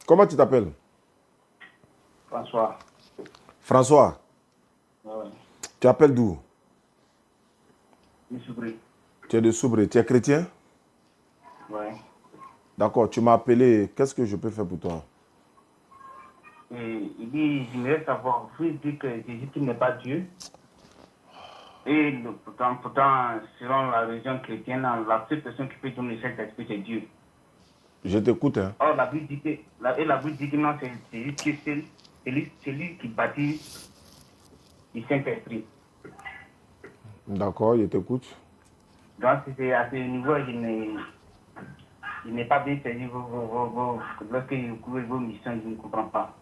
Comment tu t'appelles? François. François. Ouais. Tu appelles d'où? De Soubré. Tu es de Soubré. Tu es chrétien? Ouais. D'accord, tu m'as appelé. Qu'est-ce que je peux faire pour toi? Et il dit, j'aimerais savoir, vous dites que Jésus n'est pas Dieu. Et pourtant, selon la religion chrétienne, la seule personne qui peut donner le Saint-Esprit, c'est Dieu. Je t'écoute, hein. Or, la Bible dit que, la Bible dit que non, c'est lui qui bâtit le Saint-Esprit. D'accord, je t'écoute. Donc, c'est à ce niveau, je n'ai pas bien saisi lorsque vous couvrez vos missions, je ne comprends pas.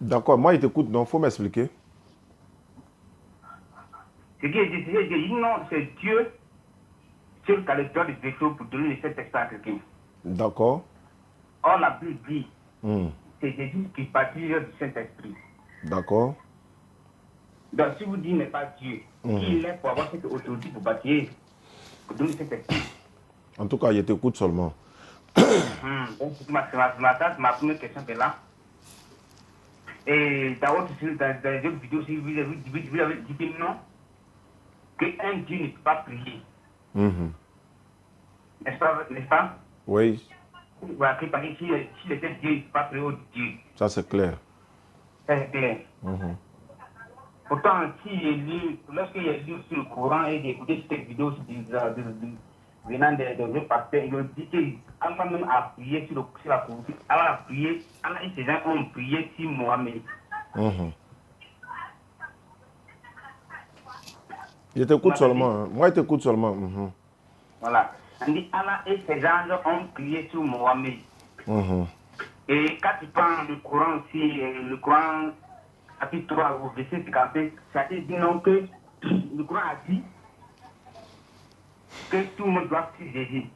D'accord, moi je t'écoute, donc il faut m'expliquer. Ce que je dis, non, c'est Dieu qui a le droit de veto pour donner le Saint-Esprit à quelqu'un. D'accord. Or, la Bible dit, c'est Jésus qui bâtit du Saint-Esprit. D'accord. Donc, si vous dites n'est pas Dieu, qui il est pour avoir cette autorité pour bâtir, pour donner le Saint-Esprit? En tout cas, je t'écoute seulement. Donc, c'est ma première question est là. Et dans les autres vidéos, si vous avez dit que non, qu'un Dieu ne peut pas prier. N'est-ce pas? Oui. Voilà, parce que s'il était Dieu, il ne peut pas prier au Dieu. Ça, c'est clair. Ça, c'est clair. Pourtant, lorsqu'il a lu sur le Coran et j'ai écouté cette vidéo venant de pasteurs, ils ont dit qu'Allah même a prié sur la Coran. Allah a prié, Allah et ses gens ont prié sur Mohamed. Je t'écoute seulement. Hein. Moi, je t'écoute seulement. Voilà. On dit Allah et ses anges ont prié sur Mohamed. Et quand tu prends le Coran aussi, le Coran chapitre 3 au verset 55, ça dit non que le Coran a dit que tout le monde doit suivre Jésus.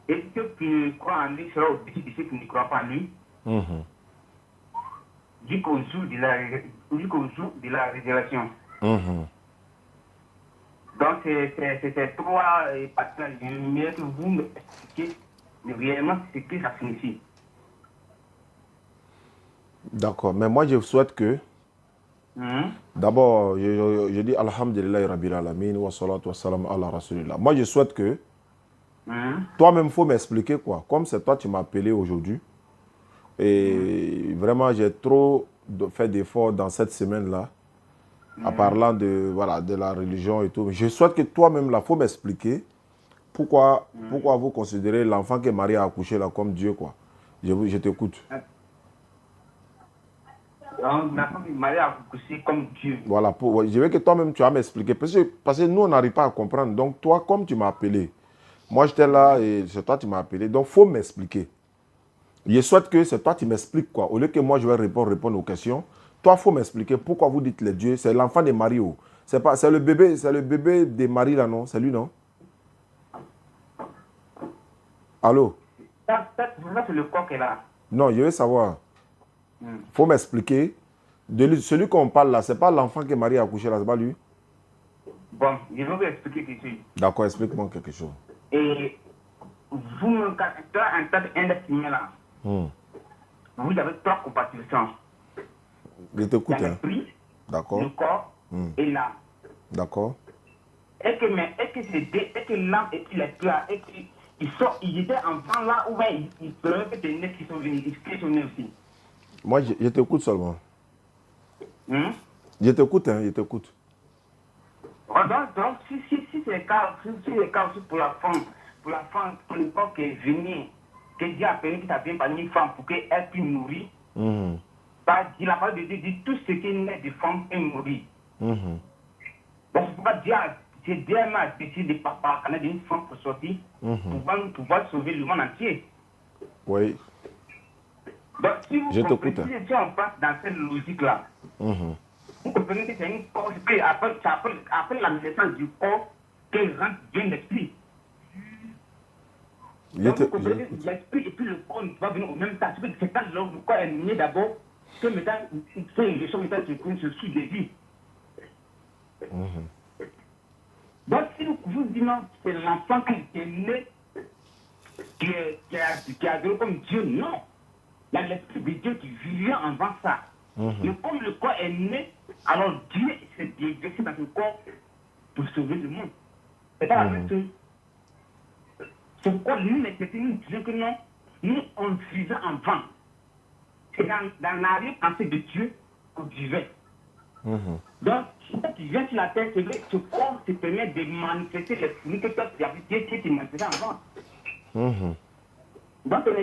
Et ceux qui croient en lui sera au-dessus de ceux qui ne croient pas en lui. Jusqu'au jour de la révélation. Donc, c'est trois parties. J'aimerais que vous me expliquiez réellement ce que ça signifie. D'accord, mais moi je souhaite que, d'abord, je dis Alhamdulillah Rabbil Alamin wa salatu wa salam ala Rasulillah. Moi je souhaite que, toi-même, il faut m'expliquer quoi. Comme c'est toi qui m'as appelé aujourd'hui, et vraiment j'ai trop fait d'efforts dans cette semaine-là, en parlant de la religion et tout. Je souhaite que toi-même, là, il faut m'expliquer pourquoi vous considérez l'enfant que Marie a accouché là comme Dieu, quoi. Je t'écoute. L'enfant que Marie a accouché comme Dieu. Voilà, je veux que toi-même, tu vas m'expliquer. Parce que nous, on n'arrive pas à comprendre. Donc, toi, comme tu m'as appelé, moi, j'étais là et c'est toi qui m'as appelé. Donc, il faut m'expliquer. Je souhaite que c'est toi qui m'expliques, quoi. Au lieu que moi, je vais répondre aux questions, toi, il faut m'expliquer pourquoi vous dites les dieux. C'est l'enfant de Marie. C'est le bébé de Marie, là, non? C'est lui, non? Allô? Ça, c'est le coq là. Non, je veux savoir. Il faut m'expliquer. Celui qu'on parle là, c'est pas l'enfant que Marie a accouché là, c'est pas lui? Bon, je vais vous expliquer quelque chose. D'accord, explique-moi quelque chose. Et vous, en tant qu'être humain là, vous avez trois compartiments. Je t'écoute. L'esprit, d'accord. Le corps et l'âme. D'accord. Est-ce que l'âme et l'esprit là, ils étaient enfants là ou bien ils pleuraient que des nés qui sont venus aussi? Moi, je t'écoute seulement. Je t'écoute, je t'écoute. Donc, si c'est le cas aussi pour la femme, pour l'époque qui est venue, que Dieu a permis que ça vienne par une femme pour qu'elle puisse mourir, il a parlé de Dieu dit tout ce qui naît de femme est mourir. Donc, c'est pourquoi Dieu m'a décidé de papa quand d'une femme pour sortir, pour pouvoir sauver le monde entier. Oui. Donc, si vous comprenez, si on passe dans cette logique-là, vous comprenez que c'est un corps, après la naissance du corps, que rentre bien l'esprit. Donc, vous comprenez que l'esprit et puis le corps ne vont venir au même temps. C'est quand le corps est né d'abord, que maintenant, il fait une leçon, maintenant, se suit des vies. Donc, si vous dites non, c'est l'enfant qui est né, qui qui a adoré comme Dieu, non. Il y a l'esprit de Dieu qui vivait avant ça. Mais comme le corps est né, alors Dieu s'est déversé dans ce corps pour sauver le monde. C'est pas la même chose. Ce corps, nous, nous disons que non, nous, on vivait avant. C'est dans l'arrière-pensée de Dieu qu'on vivait. Donc, quand tu viens sur la terre, c'est vrai que ce corps te permet de manifester les fruits que toi, tu as vu Dieu qui manifestait avant. Donc, ton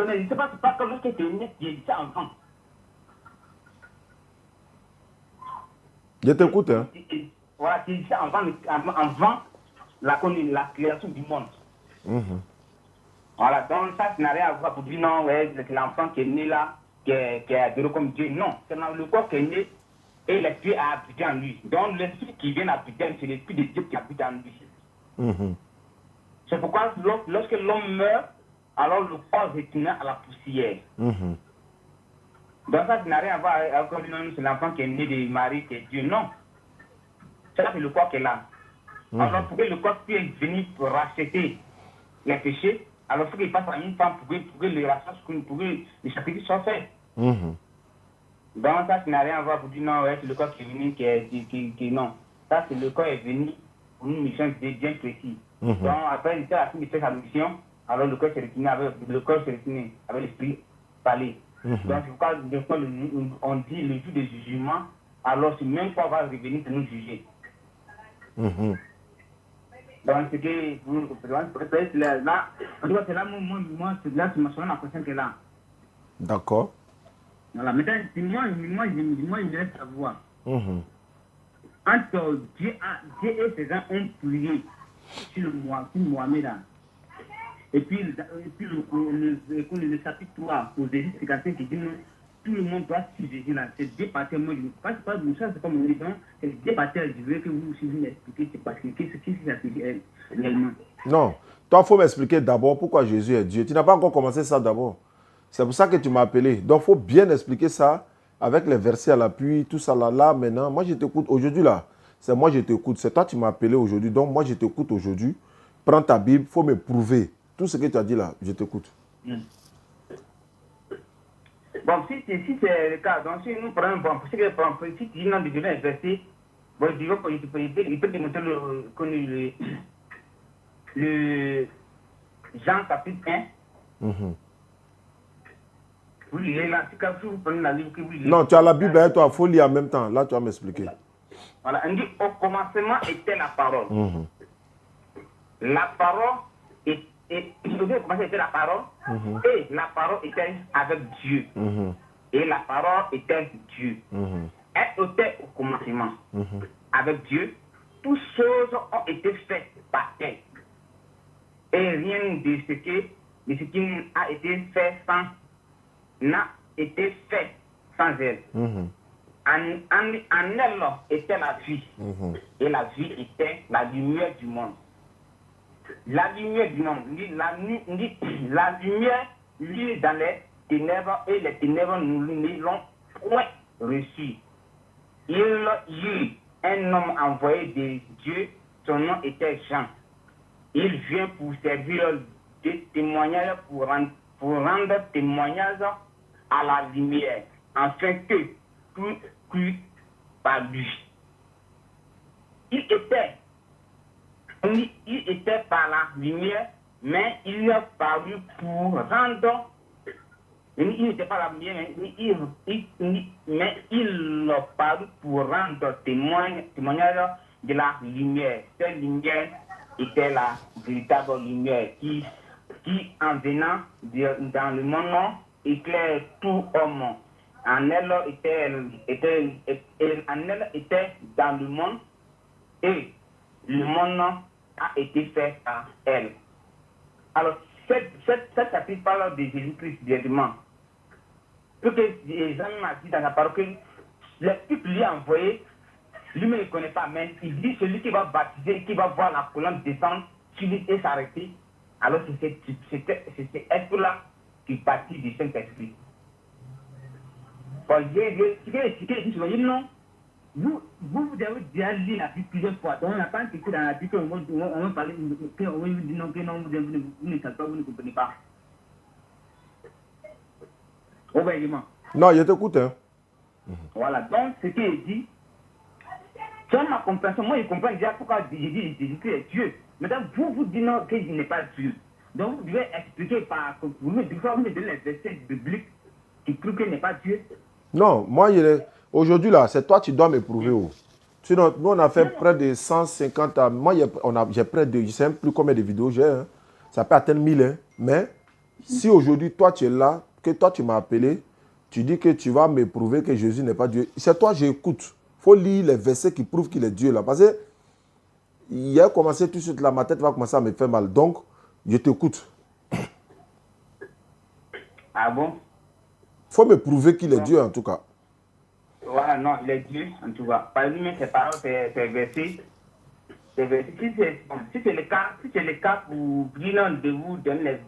existence, c'est pas comme lorsque tu es né, tu existais avant. Je t'écoute, hein. Voilà, tu existais avant la création du monde. Voilà, donc ça n'a rien à voir pour dire non, ouais, c'est l'enfant qui est né là, qui est adoré comme Dieu. Non, c'est le corps qui est né et l'esprit a habité en lui. Donc l'esprit qui vient habiter, c'est l'esprit de Dieu qui habite en lui. C'est pourquoi lorsque l'homme meurt, alors le corps retourne à la poussière. Donc ça n'a rien à voir avec non, c'est l'enfant qui est né de Marie, qui est Dieu. Non, ça c'est le corps qui est là. Alors pour que le corps puisse venir pour racheter les péchés, alors il faut qu'il passe à une femme pour que le rachat, pour que le sacrifice soit fait. Donc ça n'a rien à voir pour dire non, ouais, c'est le corps qui est venu, qui non. Ça c'est le corps est venu pour une mission bien précise. Donc après, il a fini de faire sa mission, alors le corps s'est retourné avec l'esprit parlé. Donc c'est pourquoi on dit le jour du jugement, alors ce même corps va revenir pour nous juger. Donc c'est que là, en tout cas c'est là, moi c'est là, c'est ma question qui est là. D'accord. Voilà, maintenant, moi, je laisse savoir. Entre Dieu et ses gens ont prié sur Mohamed. Et puis le chapitre 3, aux explications qui dit tout le monde doit suivre Jésus là. C'est deux parties. Moi, je ne passe pas de ça, c'est pas mon évident. C'est deux parties. Je veux que vous m'expliquiez, c'est parce que qu'est-ce qui s'applique réellement. Non, toi, il faut m'expliquer d'abord pourquoi Jésus est Dieu. Tu n'as pas encore commencé ça d'abord. C'est pour ça que tu m'as appelé. Donc, il faut bien expliquer ça avec les versets à l'appui, tout ça là, maintenant. Moi, je t'écoute aujourd'hui là. C'est moi, je t'écoute. C'est toi, tu m'as appelé aujourd'hui. Donc, moi, je t'écoute aujourd'hui. Prends ta Bible, il faut me prouver. Tout ce que tu as dit là, je t'écoute. Bon, si c'est le cas, donc si nous prenons, bon, si tu dis non de donner un verset, bon, il peut démontrer le Jean chapitre 1. Vous lirez là, si vous prenez la Bible, que vous lirez. Non, tu as la Bible avec toi, il faut lire en même temps. Là, tu vas m'expliquer. Voilà, on dit au commencement était la parole. La parole était la parole, et la parole était avec Dieu. Et la parole était Dieu. Elle était au commencement avec Dieu. Toutes choses ont été faites par elle. Et rien de ce qui a été fait n'a été fait sans elle. En elle était la vie. Et la vie était la lumière du monde. La lumière du monde, la lumière lui dans les ténèbres et les ténèbres ne l'ont point reçu. Il y eut un homme envoyé de Dieu, son nom était Jean. Il vient pour servir de témoignage, pour rendre témoignage à la lumière, afin que tout crût par lui. Il était par la lumière, mais il a paru pour rendre. Il n'était pas la lumière, mais il a paru pour rendre témoignage de la lumière. Cette lumière était la véritable lumière qui en venant dans le monde, éclaire tout homme. En elle était dans le monde, et le monde a été fait par elle. Alors, cette chapitre parle de Jésus-Christ directement. Ce que Jean m'a dit dans la parole, que l'Esprit lui a envoyé, lui-même ne connaît pas, mais il dit celui qui va baptiser, qui va voir la colonne descendre sur lui et s'arrêter. Alors, c'est cet esprit-là qui baptise du Saint-Esprit. Bon, j'ai expliqué ici, non. Vous avez déjà lu la Bible plusieurs fois. Donc, on n'a pas écrit dans la Bible, on va parler, on va dire non, vous ne savez pas, vous ne comprenez pas. Obéissement. Non, je t'écoute. Hein. Voilà, donc ce qu'il dit, selon ma compréhension, moi je comprends déjà pourquoi Jésus-Christ est Dieu. Maintenant, vous dites non, qu'il n'est pas Dieu. Donc, vous devez expliquer par vous me donnez les versets bibliques qui prouvent qu'il n'est pas Dieu. Non, moi, aujourd'hui, là, c'est toi qui dois me prouver. Oh. Sinon, nous, on a fait près de 150 ans. Moi, j'ai près de, je ne sais même plus combien de vidéos j'ai. Hein. Ça peut atteindre 1000. Hein. Mais si aujourd'hui, toi, tu es là, que toi, tu m'as appelé, tu dis que tu vas me prouver que Jésus n'est pas Dieu. C'est toi, j'écoute. Il faut lire les versets qui prouvent qu'il est Dieu. Là. Parce que il a commencé tout de suite, là, ma tête va commencer à me faire mal. Donc, je t'écoute. Ah bon? Il faut me prouver qu'il est Dieu, en tout cas. Voilà, non, il est Dieu, en tout cas. Par exemple, ces paroles, ces versets. Si c'est le cas pour dire de vous donner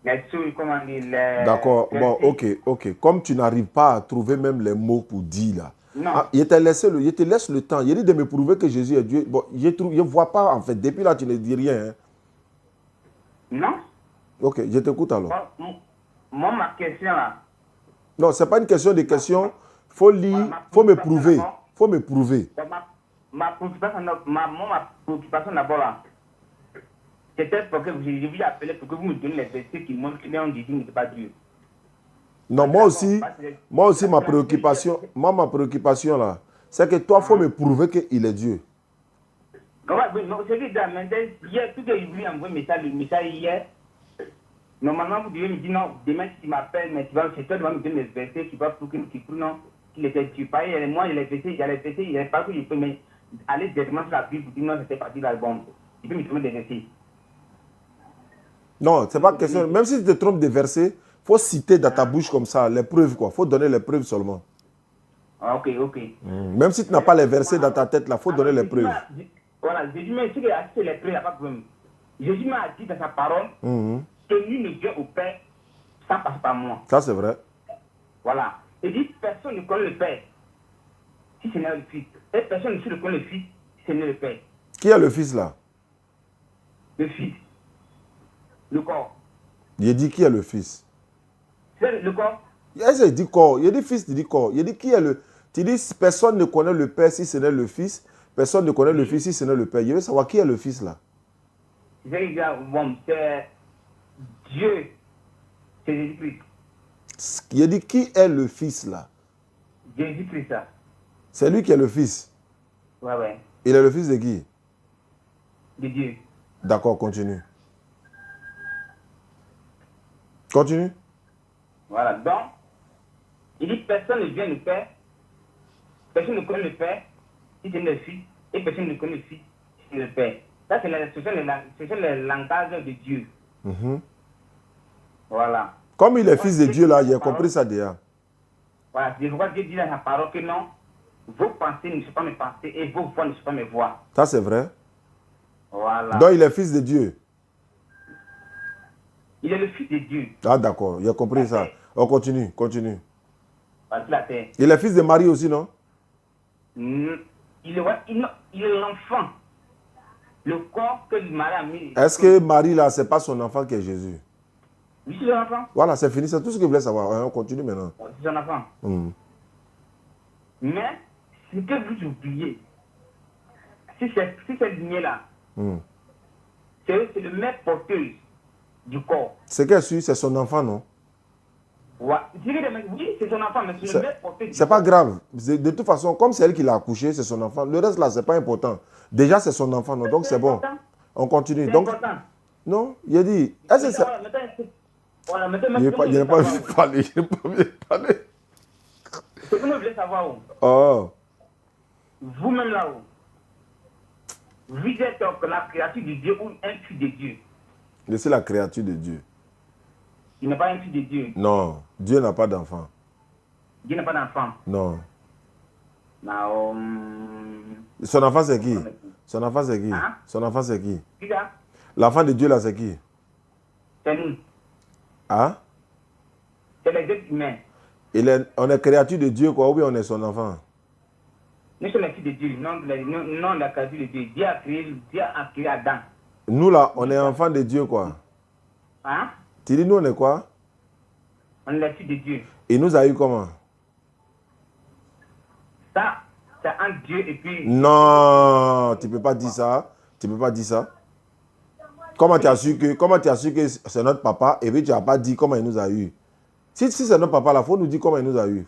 les choses, comment dire, les... D'accord, bon, ok. Comme tu n'arrives pas à trouver même les mots pour dire là. Non. Ah, je te laisse le temps. Il dit de me prouver que Jésus est Dieu. Bon, je ne vois pas, en fait. Depuis là, tu ne dis rien. Hein. Non. Ok, je t'écoute alors. Moi, ma question là. Non, ce n'est pas une question de question. Il faut lire, il faut me prouver. Il faut me prouver. Ma préoccupation d'abord là. C'était pour que je vous appelé pour que vous me donniez les versets qui montrent que Jésus n'est pas Dieu. Non, moi aussi, ma préoccupation là, c'est que toi, il faut me prouver qu'il est Dieu. Non, c'est que hier, tout que je voulais envoyer le message hier. Normalement, vous devez me dire non, demain, si tu m'appelles, mais c'est toi qui vas me donner les versets qui vont prouver qu'il était Dieu. Pareil, moi, il y a les versets, il n'y a pas que je peux, mais aller directement sur la Bible pour dire non, c'était pas dit l'album. Tu peux me donner des versets. Non, c'est pas question. Même si tu te trompes des versets, il faut citer dans ta bouche comme ça, les preuves quoi. Il faut donner les preuves seulement. Ah, ok. Même si tu n'as pas les versets dans ta tête, il faut donner les preuves. Voilà, Jésus m'a dit que les preuves, il n'y a pas de problème. Jésus m'a dit dans sa parole que nul ne vient au Père sans passer par moi. Ça, c'est vrai. Voilà. Il dit personne ne connaît le Père si ce n'est le Fils. Et personne ne connaît le Fils si ce n'est le Père. Qui est le Fils là? Le Fils. Le corps. Il dit qui est le Fils? C'est le corps. Il dit corps. Il dit Fils, il dit corps. Il dit qui est le... Tu dis personne ne connaît le Père si ce n'est le Fils. Personne ne connaît le Fils si ce n'est le Père. Je veux savoir qui est le Fils là. C'est Dieu. C'est Jésus-Christ. Il dit qui est le Fils là? Jésus-Christ. C'est lui qui est le Fils. Ouais. Il est le Fils de qui? De Dieu. D'accord, continue. Continue. Voilà, donc, il dit personne ne vient le Père, personne ne connaît le Père, si c'est le Fils, et personne ne connaît le Fils, si c'est le Père. Ça, c'est le langage de Dieu. Voilà. Comme il est Fils de Dieu là, j'ai compris ça déjà. Voilà, c'est pourquoi Dieu dit dans sa parole que non, vos pensées ne sont pas mes pensées et vos voix ne sont pas mes voix. Ça, c'est vrai. Voilà. Donc, il est Fils de Dieu. Il est le Fils de Dieu. Ah, d'accord, j'ai compris ça. On continue. La terre. Il est Fils de Marie aussi, non? Il est l'enfant. Le corps que Marie a mis. Est-ce que Marie, là, c'est pas son enfant qui est Jésus? Oui, c'est son enfant. Voilà, c'est fini. C'est tout ce que je voulais savoir. On continue maintenant. C'est son enfant. Mais, ce que vous oubliez, si cette lignée-là, c'est le mère porteuse du corps. C'est qu'elle suit, c'est son enfant, non? Ouais. Oui, c'est son enfant, mais c'est le mère porteuse. C'est pas grave. De toute façon, comme c'est elle qui l'a accouché, c'est son enfant. Le reste, là, c'est pas important. Déjà, c'est son enfant, non? Donc, c'est bon. On continue. C'est donc, important. Non, il a dit. Est-ce que c'est... Voilà, maintenant, il n'a pas envie de parler. Il n'a pas envie de parler. C'est que vous voulez savoir où? Oh. Vous-même là-haut, vous êtes la créature de Dieu ou un fils de Dieu? Je suis la créature de Dieu. Il n'est pas un fils de Dieu. Non, Dieu n'a pas d'enfant. Dieu n'a pas d'enfant. Non. Non. Son enfant c'est qui? Son enfant c'est qui? Hein? Son enfant c'est qui? Qui ça? L'enfant de Dieu là c'est qui? C'est nous. Hein? C'est les êtres humains. On est créature de Dieu quoi, ou bien on est son enfant? Nous sommes les fils de Dieu, non la créature de Dieu. Dieu a créé Adam. Nous là, on est enfants de Dieu quoi. Hein? Tu dis nous on est quoi? On est les fils de Dieu. Il nous a eu comment? Ça, c'est un Dieu et puis... Non, tu peux pas dire ça. Tu peux pas dire ça. Comment tu as su que c'est notre papa et puis tu n'as pas dit comment il nous a eu? Si c'est notre papa là, il faut nous dire comment il nous a eu.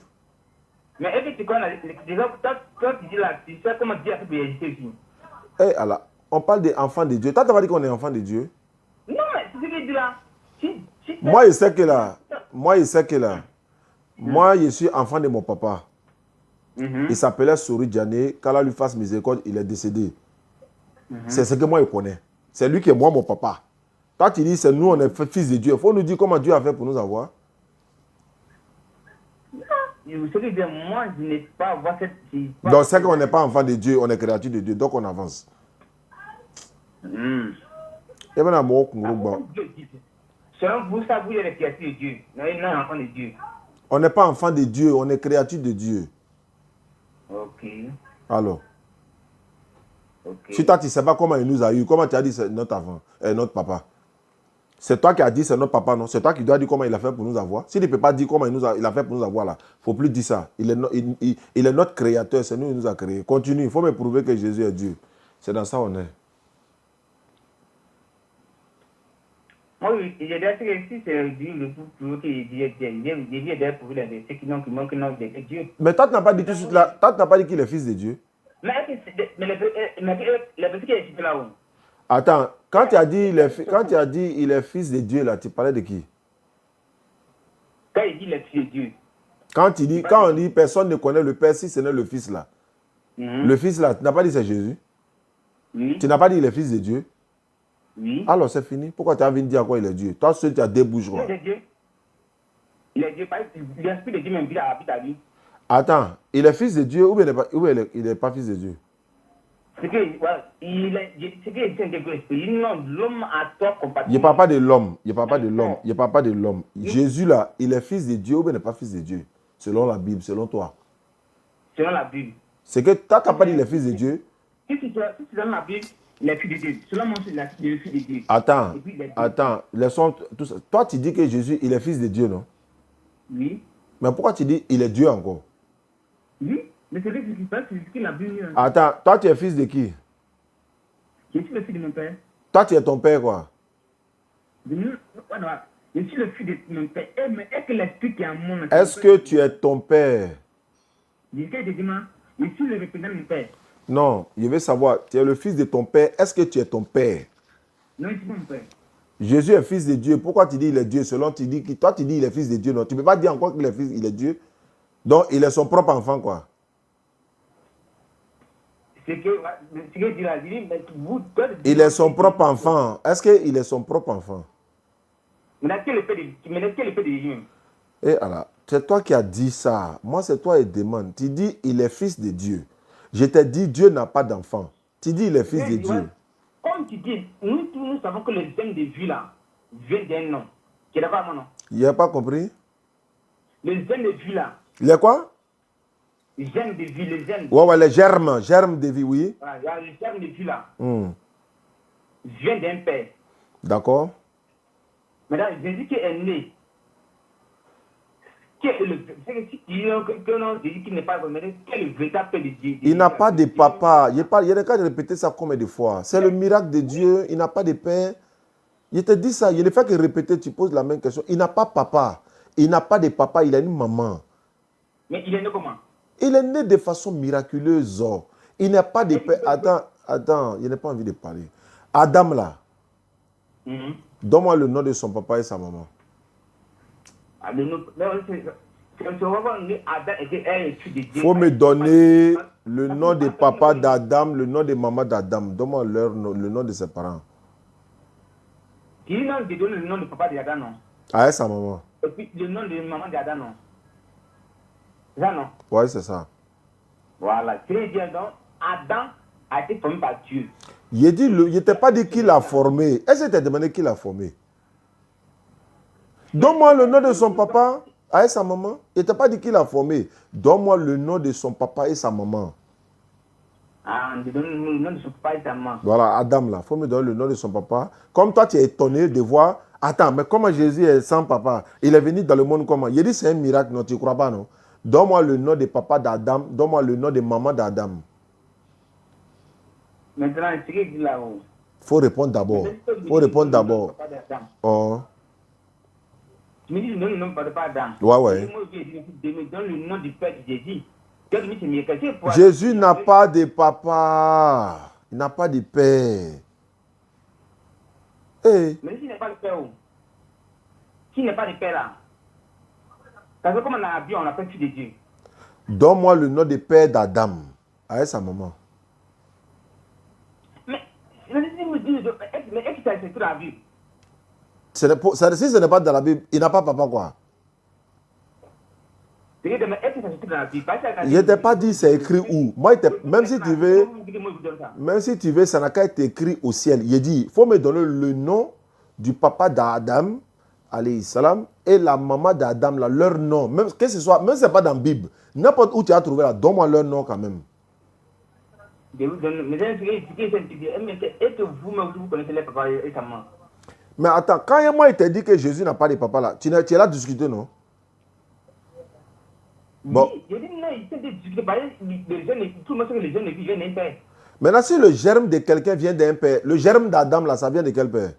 Mais et puis tu connais, toi tu dis là, tu sais comment Dieu a fait pour exister ici. Eh alors, on parle des enfants de Dieu. Toi, tu n'as pas dit qu'on est enfants de Dieu? Non, mais c'est ce que je dis là. Moi, je sais que là, moi, je suis enfant de mon papa. Il s'appelait Souri Djane. Qu'Allah lui fasse miséricorde, il est décédé. C'est ce que moi, je connais. C'est lui qui est moi, mon papa. Toi, tu dis, c'est nous, on est fils de Dieu. Il faut nous dire comment Dieu a fait pour nous avoir. Vous savez bien, moi, je n'ai pas avoir cette... Donc, c'est qu'on n'est pas enfant de Dieu, on est créature de Dieu. Donc, on avance. Et maintenant, moi, selon vous, ça, vous êtes les créatures de Dieu. Non, enfant de Dieu. On n'est pas enfant de Dieu, on est créature de Dieu. Ok. Alors. Okay. Si toi, tu ne sais pas comment il nous a eu, comment tu as dit c'est notre avant, notre papa? C'est toi qui as dit c'est notre papa, non? C'est toi qui dois dire comment il a fait pour nous avoir. S'il ne peut pas dire comment il a fait pour nous avoir, là, il ne faut plus dire ça. Il est notre créateur, c'est nous qui nous a créés. Continue, il faut me prouver que Jésus est Dieu. C'est dans ça qu'on est. Moi, j'ai dit que si c'est Dieu le plus que Dieu est pour les versets qui n'ont que Dieu. Mais toi, tu n'as pas dit tout de suite là, toi, tu n'as pas dit qu'il est fils de Dieu. Mais les versets qui est là-haut. Attends, quand tu as dit il est fils de Dieu, là, tu parlais de qui? Quand il dit le fils de Dieu. Quand on dit personne ne connaît le Père si ce n'est le Fils là. Le Fils là, tu n'as pas dit c'est Jésus? Oui. Tu n'as pas dit il est fils de Dieu? Oui. Alors c'est fini. Pourquoi tu as envie de dire quoi il est Dieu? Toi seul tu as deux bouches. Il est Dieu. Il est Dieu. L'esprit de Dieu même habite à lui. Attends, il est fils de Dieu ou bien il n'est pas fils de Dieu? C'est que, voilà, l'homme a tort compatible. Il ne parle pas de l'homme. Il ne parle pas de l'homme. Il ne parle pas de l'homme. Jésus là, il est fils de Dieu ou bien il n'est pas fils de Dieu? Selon la Bible, selon toi. Selon la Bible. C'est que toi, tu n'as pas dit il est fils de Dieu? Si c'est dans la Bible, il est fils de Dieu. Selon moi, c'est le fils de Dieu. Attends. Laissons tout ça. Toi, tu dis que Jésus, il est fils de Dieu, non? Oui. Mais pourquoi tu dis il est Dieu encore? Oui. Mais c'est lui qui passe, c'est ce qu'il a vu. Attends, toi tu es fils de qui? Je suis le fils de mon père. Toi tu es ton père quoi? Je suis le fils de mon père. Mais est-ce que l'esprit qui est en moi? Est-ce que tu es ton père? Je suis le représentant de mon père. Non, je veux savoir, tu es le fils de ton père. Est-ce que tu es ton père? Non, je suis pas mon père. Jésus est fils de Dieu. Pourquoi tu dis il est Dieu? Selon tu dis, toi tu dis il est fils de Dieu. Non, tu ne peux pas dire encore qu'il est fils, il est Dieu. Donc il est son propre enfant quoi. Il est son propre enfant. Est-ce qu'il est son propre enfant? Mais quel est le père de Jésus? Et alors, c'est toi qui as dit ça. Moi, c'est toi qui demande. Tu dis il est fils de Dieu. Je t'ai dit Dieu n'a pas d'enfant. Tu dis il est fils de Dieu. Comme tu dis, nous savons que le gène de vie là vient d'un nom. Tu n'as pas mon nom? Il n'a pas compris? Le gène de vie là. Il est quoi? Le gène de vie, le gène. Ouais, les germes de vie, oui. Voilà, le germe de vie là. Vient d'un père. D'accord. Maintenant, Jésus qui est né. C'est qui n'est pas quel est le véritable père de Dieu? Il n'a pas de papa. Il y a des cas de répéter ça combien de fois? C'est le miracle de Dieu. Il n'a pas de père. Je te dis ça. Il ne fait que répéter. Tu poses la même question. Il n'a pas papa. Il n'a pas de papa. Il a une maman. Mais il est né comment? Il est né de façon miraculeuse. Il n'a pas de père. Attends. Je n'ai pas envie de parler. Adam là. Donne-moi le nom de son papa et sa maman. Il faut me donner le nom de papa d'Adam, le nom de maman d'Adam. Donne-moi le nom de ses parents. Qui n'a pas donné le nom de papa d'Adam, non? Ah, sa maman. Et puis le nom de maman d'Adam, non? C'est ça, non? Oui, c'est ça. Voilà. Très bien, donc, Adam a été formé par Dieu. Je t'ai pas dit qui l'a formé. Est-ce que tu t'es demandé qui l'a formé? Donne-moi le nom de son papa et sa maman. Il ne t'a pas dit qui l'a formé. Donne-moi le nom de son papa et sa maman. Ah, on te donne le nom de son papa et ta maman. Voilà, Adam là. Il faut me donner le nom de son papa. Comme toi, tu es étonné de voir. Attends, mais comment Jésus est sans papa? Il est venu dans le monde comment? Il dit c'est un miracle, non? Tu ne crois pas, non? Donne-moi le nom de papa d'Adam. Donne-moi le nom de maman d'Adam. Maintenant, ce qu'il dit là-haut. Il faut répondre d'abord. Il faut répondre d'abord. Oh. Tu me dis le nom de papa Adam. Ouais, ouais. Moi, je me donne le nom du père de Jésus. Jésus n'a pas de papa. Il n'a pas de père. Hey. Mais s'il n'est pas le père, s'il n'est pas le père là, parce que comme on a bien, on appelle fils de Dieu. Donne-moi le nom de père d'Adam avec sa maman. Mais est-ce que ça c'est écrit dans la Bible? Si ce n'est pas dans la Bible, il n'a pas papa quoi. Est-ce que ça c'est écrit dans la Bible? Je ne t'ai pas dit c'est écrit où. Moi, même si tu veux, ça n'a qu'à être écrit au ciel. Il dit, il faut me donner le nom du papa d'Adam, alayhi salam, et la maman d'Adam, leur nom. Même que ce soit, même si ce n'est pas dans la Bible, n'importe où tu as trouvé là, donne-moi leur nom quand même. Mais est-ce que vous-même vous connaissez les papas et sa maman? Mais attends, quand moi il t'a dit que Jésus n'a pas de papa là, tu es là discuter, non? Bon. Oui, j'ai dit non, il s'est discuté par les jeunes, tout le monde sait que les jeunes viennent d'un père. Maintenant, si le germe de quelqu'un vient d'un père, le germe d'Adam là, ça vient de quel père?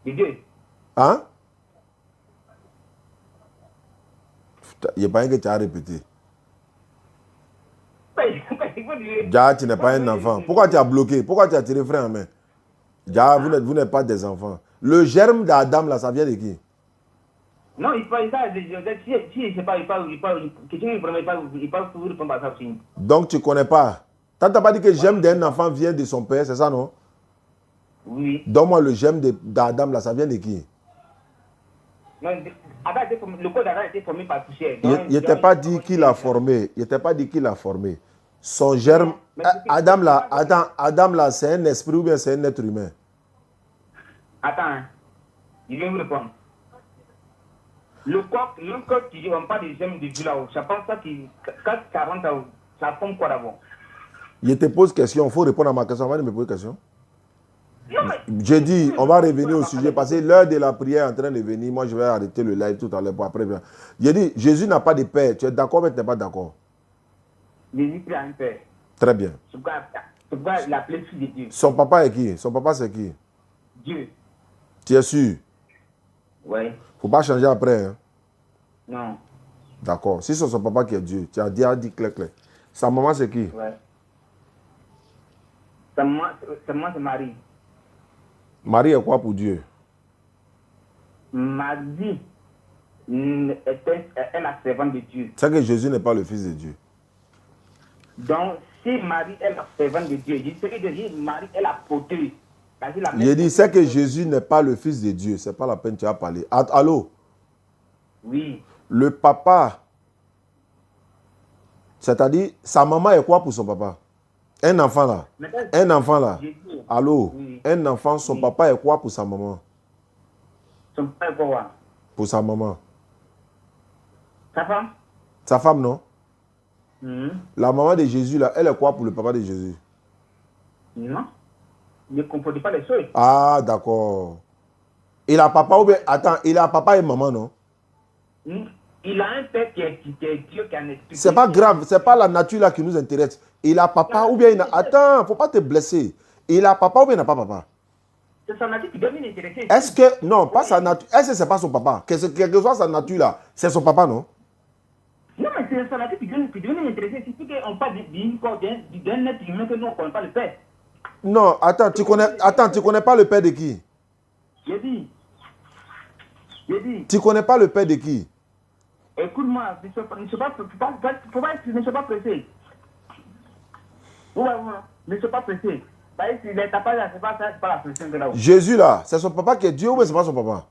De Dieu. Hein? Il n'y a pas rien que tu as répété. Ja, tu n'es pas un enfant. Pourquoi tu as bloqué? Pourquoi tu as tiré frein en main? Ja, vous n'êtes pas des enfants. Le germe d'Adam là, ça vient de qui? Non, il parle ça. Si je ne sais pas, il parle pour vous répondre à ça aussi. Donc tu ne connais pas. Tu n'as pas dit que le germe d'un enfant vient de son père, c'est ça, non? Oui. Donne-moi le germe d'Adam là, ça vient de qui? Non, le corps d'Adam a été formé par poussière. Il ne t'a pas dit qu'il l'a formé. Il ne t'a pas dit qu'il l'a formé. Son germe. Adam là, c'est un esprit ou bien c'est un être humain? Attends, je vais vous répondre. Le corps qui dit, on parle des germes de vie là-haut, ça pense ça qui, quand ça rentre là-haut, ça forme quoi d'abord? Je te pose question, il faut répondre à ma question avant de me poser question. J'ai dit, on va revenir au sujet parce que l'heure de la prière est en train de venir. Moi, je vais arrêter le live tout à l'heure pour après. J'ai dit, Jésus n'a pas de père. Tu es d'accord mais tu n'es pas d'accord? Jésus a un père. Très bien. C'est pourquoi il l'appelait fils de Dieu. Son papa est qui? Son papa c'est qui? Dieu. Tu es sûr? Oui. Il ne faut pas changer après. Hein? Non. D'accord. Si c'est son papa qui est Dieu, tu as dit clair. Sa maman c'est qui? Oui. Sa maman c'est Marie. Marie est quoi pour Dieu? Marie est la servante de Dieu. C'est que Jésus n'est pas le fils de Dieu. Donc, si Marie est la servante de Dieu, je dis que Marie est la poteuse. Il dit, c'est que Jésus n'est pas le fils de Dieu. C'est pas la peine, tu as parlé. Allô? Oui. Le papa, c'est-à-dire, sa maman est quoi pour son papa? Un enfant là. Un enfant là. Allô? Oui. Un enfant, son papa est quoi pour sa maman? Son papa est quoi? Pour sa maman. Sa femme? Sa femme, non? Mm-hmm. La maman de Jésus là, elle est quoi pour le papa de Jésus? Non. Ne confondez pas les choses. Ah, d'accord. Il a papa ou bien... Attends, il a papa et maman, non? Il a un père qui est Dieu qui a un esprit. C'est pas grave, c'est pas la nature là qui nous intéresse. Il a papa ou bien il a... Attends, faut pas te blesser. Il a papa ou bien il n'a pas papa? C'est sa nature qui doit m'intéresser. Est-ce que... Non, pas sa nature. Est-ce que c'est pas son papa? Quelle que soit sa nature là, c'est son papa, non? Non, mais c'est sa nature qui doit m'intéresser. C'est plus qu'on parle d'un être humain que nous, on ne connaît pas le père. Non, attends, tu connais pas le père de qui? J'ai dit. Tu connais pas le père de qui? Écoute-moi, ne sois pas pressé. Ne sois pas pressé. C'est pas la pression que là. Jésus là, c'est son papa qui est Dieu ou c'est pas son papa?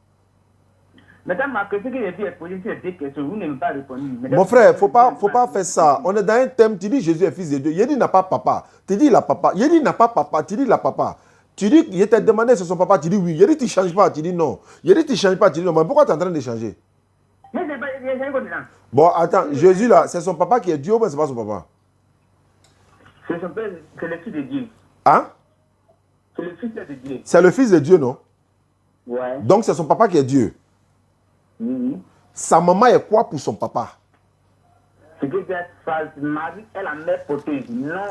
Madame, ma question que j'ai dit est posée sur deux questions, vous n'avez pas répondu. Mon frère, faut pas faire ça. On est dans un thème, tu dis Jésus est fils de Dieu. Il dit n'a pas papa. Tu dis il a papa. Il dit n'a pas papa. Tu dis il a papa. Tu dis il t'a demandé c'est son papa. Tu dis oui. Il dit tu ne changes pas. Tu dis non. Il dit tu ne changes pas. Tu dis non. Mais pourquoi tu es en train de changer? Mais c'est pas. Bon, attends. Jésus là, c'est son papa qui est Dieu ou c'est pas son papa? C'est son père, c'est le fils de Dieu. Hein? C'est le fils de Dieu. C'est le fils de Dieu, non? Ouais. Donc c'est son papa qui est Dieu. Sa maman est quoi pour son papa? C'est que sa Marie est la mère porteuse.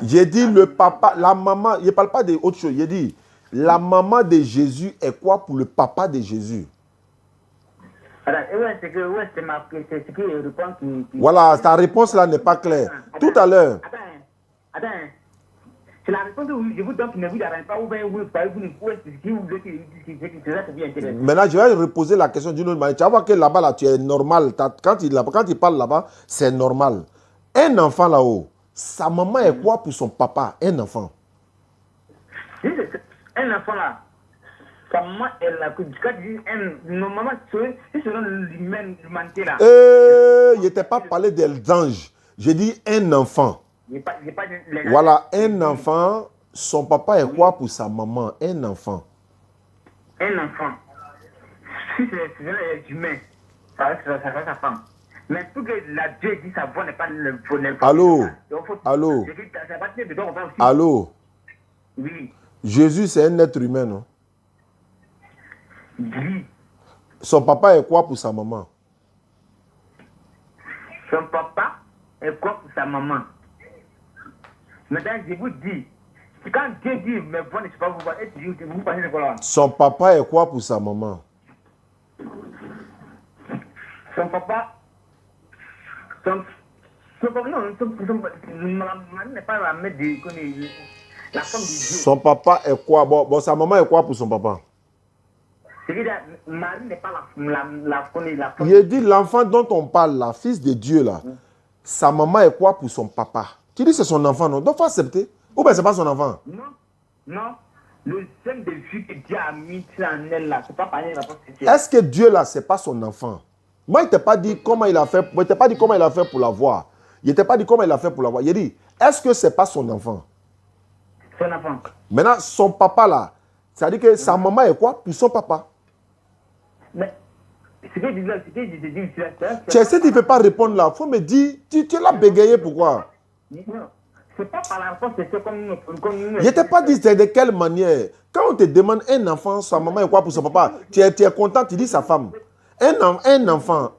J'ai dit le papa, la maman, je ne parle pas d'autre chose. J'ai dit la maman de Jésus est quoi pour le papa de Jésus? C'est ce qui répond qui... Voilà, ta réponse là n'est pas claire. Tout à l'heure. Attends. C'est la réponse où je vous donne, mais vous n'arrêtez pas, Maintenant, je vais reposer la question d'une autre manière. Tu vas voir que là-bas, là, tu es normal. Quand il parle là-bas, c'est normal. Un enfant là-haut, sa maman est quoi pour son papa? Un enfant. Un enfant là, sa maman est là. Quand tu dis nos mamans, c'est selon l'humanité là. Je n'étais pas parlé des anges. J'ai dit un enfant. Voilà, un enfant, son papa est quoi pour sa maman? Un enfant. Un enfant. Si c'est humain, ça reste sa femme. Mais pour que la Dieu dit sa voix n'est pas le Allô? Allô? Allô? Oui. Jésus, c'est un être humain, non? Oui. Son papa est quoi pour sa maman? Son papa est quoi pour sa maman? Maintenant, je vous dis, quand Dieu dit, mais vous ne savez pas vous pensez de quoi? Son papa est quoi pour sa maman? Son papa, maman n'est pas la mère de la femme de Dieu. Son papa est quoi? Bon, sa maman est quoi pour son papa? C'est-à-dire, Marie n'est pas la femme. Il dit l'enfant dont on parle, la fils de Dieu là, sa maman est quoi pour son papa? Tu dis c'est son enfant, non? Donc, il faut accepter. Ou bien c'est pas son enfant? Non. Le sein de vie que Dieu a mis en elle là, c'est pas pareil. Est-ce que Dieu là, c'est pas son enfant? Moi, il ne t'a pas dit comment il a fait. Il t'a pas dit comment il a fait pour l'avoir. Il ne t'a pas dit comment il a fait pour l'avoir. Il a dit, est-ce que c'est pas son enfant? Son enfant. Maintenant, son papa là, ça dit que sa maman est quoi pour son papa? Mais ce que je dis, tu essaies, tu ne peux pas répondre là. Il faut me dire, tu l'as bégayé, pourquoi? Non, c'est pas par la réponse, c'est comme nous. Je ne t'ai pas dit de quelle manière. Quand on te demande un enfant, sa maman est quoi pour son papa, tu es content, tu dis sa femme. Un enfant.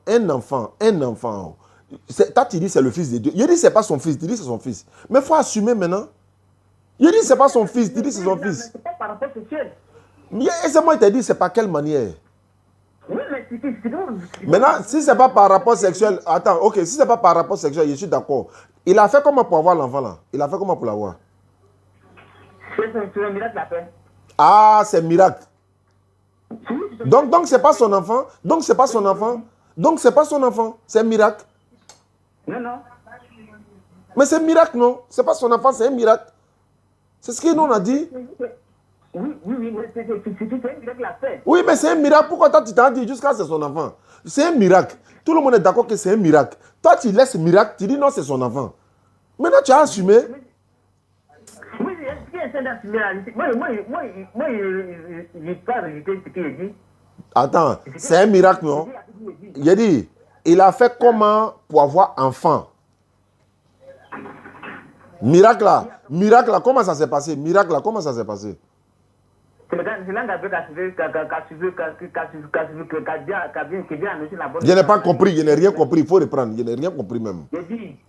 Toi, tu dis c'est le fils de Dieu. Je dis c'est pas son fils, tu dis c'est son fils. Mais il faut assumer maintenant. Je dis c'est pas son fils, tu dis c'est son fils. C'est pas par rapport sexuel. Et c'est moi qui t'ai dit c'est pas quelle manière. Oui, mais c'est maintenant, si c'est pas par rapport sexuel, attends, ok, si c'est pas par rapport sexuel, je suis d'accord. Il a fait comment pour avoir l'enfant là? Il a fait comment pour l'avoir? C'est un miracle la paix. Ah, c'est miracle. Donc c'est pas son enfant. Donc c'est pas son enfant. Donc c'est pas son enfant. C'est un miracle. Non. Mais c'est un miracle, non? C'est pas son enfant, c'est un miracle. C'est ce que nous on a dit. Oui, mais c'est un miracle la paix. Oui, mais c'est un miracle. Pourquoi toi tu t'as dit jusqu'à c'est son enfant? C'est un miracle. Tout le monde est d'accord que c'est un miracle. Toi tu laisses miracle, tu dis non, c'est son enfant. Maintenant tu as assumé. Oui, c'est d'assumer la réalité. Moi, je pas réalité ce qu'il dit. Attends, c'est un miracle, non? J'ai dit, il a fait comment pour avoir enfant? Miracle là, comment ça s'est passé? Miracle là, comment ça s'est passé? C'est là Je n'ai pas compris, je n'ai rien compris, il faut reprendre, je n'ai rien compris même.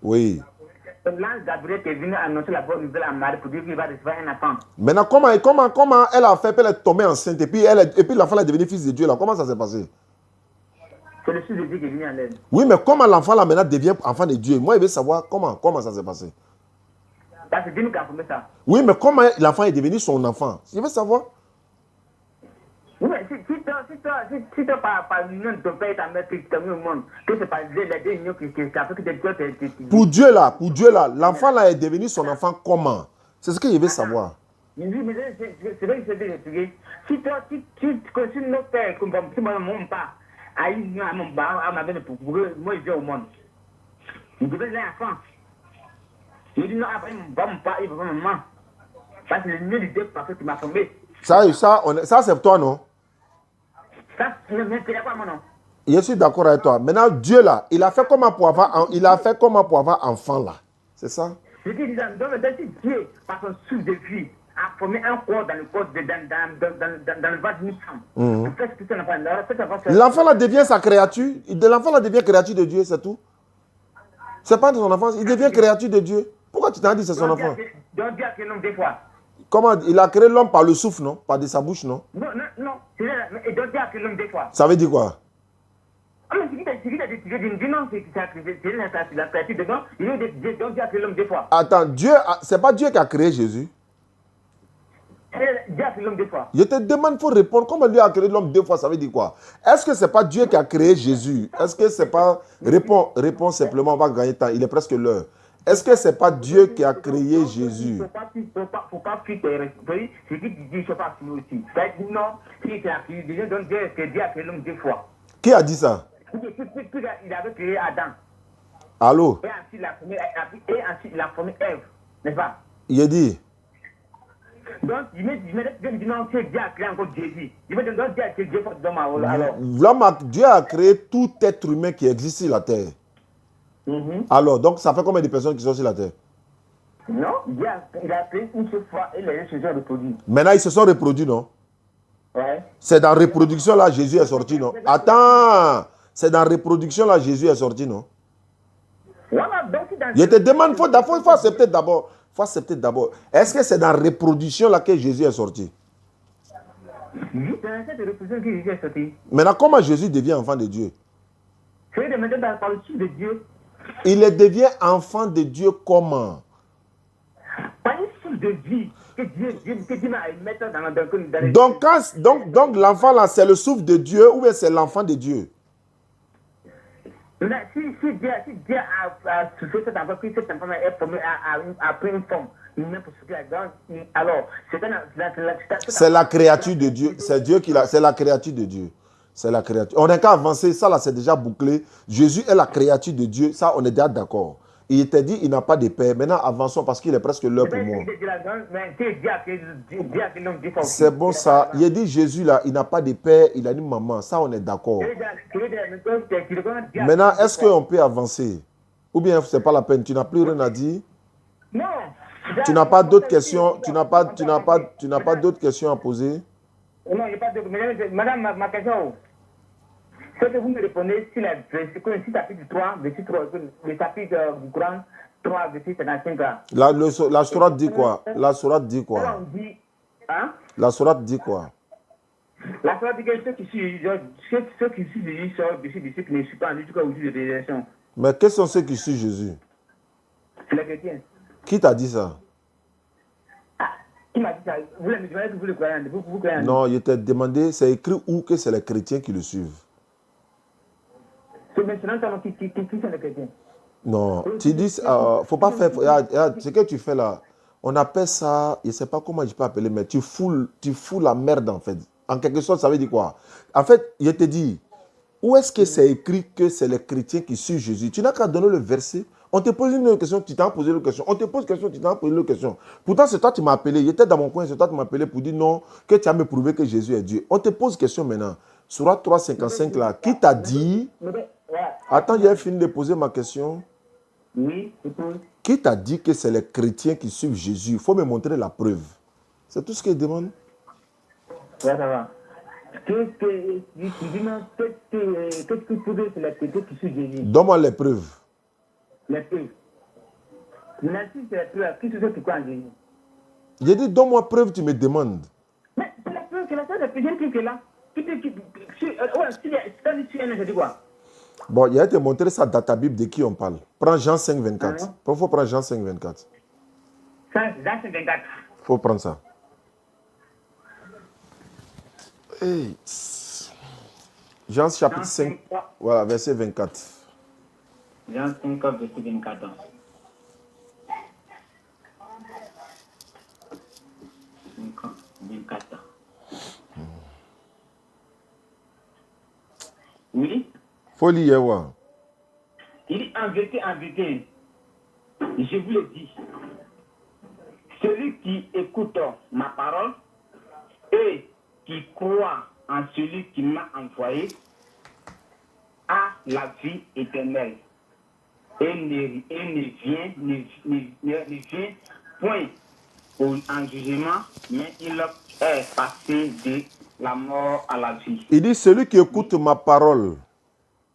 Oui. L'ange Gabriel qui est venu annoncer la bonne nouvelle à Marie pour dire qu'il va recevoir un enfant. Maintenant, comment elle a fait pour être tombée enceinte et puis l'enfant est devenu fils de Dieu là? Comment ça s'est passé? C'est le fils de Dieu qui est venu en elle. Oui, mais comment l'enfant là maintenant devient enfant de Dieu? Moi, je veux savoir comment ça s'est passé. C'est Dieu qui a confirmé ça. Oui, mais comment l'enfant est devenu son enfant? Je veux savoir. Oui, mais si toi, par l'union de ton père et ta mère qui t'ont mis au monde, que c'est pas les deux unions qui a fait que tu... Pour Dieu là, l'enfant là est devenu son enfant comment? C'est ce que je veux savoir. Mais c'est vrai que c'est expliqué. Si toi, tu connais notre père, comme si mon père a eu à mon père, à ma mère, pour moi, je viens au monde. Il devait être l'enfant. Je dis non, après, mon père, il va maman. Parce que le mieux du Dieu parfait qui m'a formé. Ça c'est toi, non? Ça, c'est d'accord, moi, non? Je suis d'accord avec toi. Maintenant, Dieu là, il a fait comment pour avoir enfant là? C'est ça? Ce qui dit si Dieu, par son souffle de vie, a formé un corps dans le corps, dans le ventre d'une femme. L'enfant là devient sa créature. L'enfant là devient créature de Dieu, c'est tout. C'est pas de son enfance, il devient créature de Dieu. Pourquoi tu t'en dis que c'est son enfant? Donc Dieu a créé l'homme 2 fois. Comment? Il a créé l'homme par le souffle, non? Par de sa bouche, non? Non. Et donc Dieu a créé l'homme 2 fois. Ça veut dire quoi? Ah, mais c'est qui t'a dit non, c'est la créature de Dieu. Donc Dieu a créé l'homme 2 fois. Attends, c'est pas Dieu qui a créé Jésus? Dieu a créé l'homme 2 fois. Je te demande, il faut répondre. Comment Dieu a créé l'homme 2 fois, ça veut dire quoi? Est-ce que c'est pas Dieu qui a créé Jésus? Est-ce que c'est pas... Réponds simplement, on va gagner temps. Il est presque l'heure. Est-ce que c'est pas Dieu qui a créé Jésus? Faut pas fuir tes responsabilités. C'est qui dit, il ne faut pas fuir aussi. Non, si c'est appuyé, déjà, donc Dieu a créé l'homme 2 fois. Qui a dit ça? Il avait créé Adam. Allô? Et ensuite, il a formé Ève. N'est-ce pas? Il a dit... Donc, il non, c'est Dieu a créé encore Jésus. Il me donc Dieu a créé Dieu alors. Dieu a créé tout être humain qui existe sur la terre. Alors, donc, ça fait combien de personnes qui sont sur la terre? Non, il a créé une seule fois et les gens se sont reproduits. Maintenant, ils se sont reproduits, non? Ouais. C'est dans la reproduction là Jésus est sorti, non? Attends, c'est dans la reproduction là Jésus est sorti, non? Voilà, donc dans... Je te demande, il faut accepter d'abord. Est-ce que c'est dans la reproduction là que Jésus est sorti? Oui, c'est dans cette reproduction que Jésus est sorti. Maintenant, comment Jésus devient enfant de Dieu? C'est de maintenant par le souffle de Dieu. Il devient enfant de Dieu comment? Par une souffle de vie que Dieu m'a mis dans le... Donc l'enfant là, c'est le souffle de Dieu ou bien c'est l'enfant de Dieu? Si Dieu a soufflé cet enfant, que cet enfant a pris une forme, alors c'est la créature de Dieu. C'est Dieu qui l'a. C'est la créature de Dieu. C'est la créature. On n'a qu'à avancer. Ça là, c'est déjà bouclé. Jésus est la créature de Dieu. Ça, on est déjà d'accord. Il était dit, il n'a pas de père. Maintenant, avançons parce qu'il est presque l'heure pour moi. C'est bon ça. Il a dit Jésus là, il n'a pas de père, il a dit maman. Ça, on est d'accord. Maintenant, est-ce qu'on peut avancer? Ou bien c'est pas la peine? Tu n'as plus rien à dire? Non. Tu n'as pas d'autres questions? Tu n'as pas d'autres questions à poser? Non, il n'y a pas de... Madame, ma question... C'est que vous me répondez sur la chapitre 3, verset 3, le chapitre du Coran 3, verset 55. La sourate dit quoi? La sourate dit quoi? La sourate dit quoi? La sourate dit que ceux qui suivent Jésus sont de ceux qui ne suivent pas en jusqu'au jour de résurrection. Mais quels sont ceux qui suivent Jésus? C'est les chrétiens. Qui t'a dit ça? Qui m'a dit ça? Vous le demandez que vous le croyez. Non, je t'ai demandé, c'est écrit où que c'est les chrétiens qui le suivent? C'est maintenant qui sont les chrétiens. Non, tu dis, faut pas faire, ce que tu fais là, on appelle ça, je ne sais pas comment je peux appeler, mais tu fous la merde en fait. En quelque sorte, ça veut dire quoi? En fait, je te dis, où est-ce que c'est écrit que c'est les chrétiens qui suivent Jésus? Tu n'as qu'à donner le verset. On te pose une question, tu t'en posé une question. On te pose une question, tu t'en posé une question. Pourtant, c'est toi qui m'as appelé. J'étais dans mon coin, c'est toi qui m'as appelé pour dire non, que tu as me prouvé que Jésus est Dieu. On te pose une question maintenant. Surat 355 là, qui t'a dit... Attends, j'ai fini de poser ma question. Oui, c'est tout. Qui t'a dit que c'est les chrétiens qui suivent Jésus? Il faut me montrer la preuve. C'est tout ce qu'il demande. Ouais, ça va. Qu'est-ce que prouve c'est les chrétiens qui suivent Jésus? Donne-moi les preuves. Les preuves. Maintenant, si c'est les preuves, qui sont qui croient en Jésus? J'ai dit, donne-moi preuve, tu me demandes. Mais c'est la preuve, c'est la seule répression qui est là. Je dis quoi? Bon, il a été montré ça dans ta Bible de qui on parle. Prends Jean 5, 24. Il faut prendre Jean 5, 24. Jean 5, 24. Il faut prendre ça. Hey. Jean chapitre 5, voilà, verset 24. Jean 5, verset 24. Oui. Faut lire, ouais. Il dit en vérité, je vous le dis, celui qui écoute ma parole et qui croit en celui qui m'a envoyé a la vie éternelle et ne vient point en jugement, mais il est passé de la mort à la vie. Il dit, celui qui écoute ma parole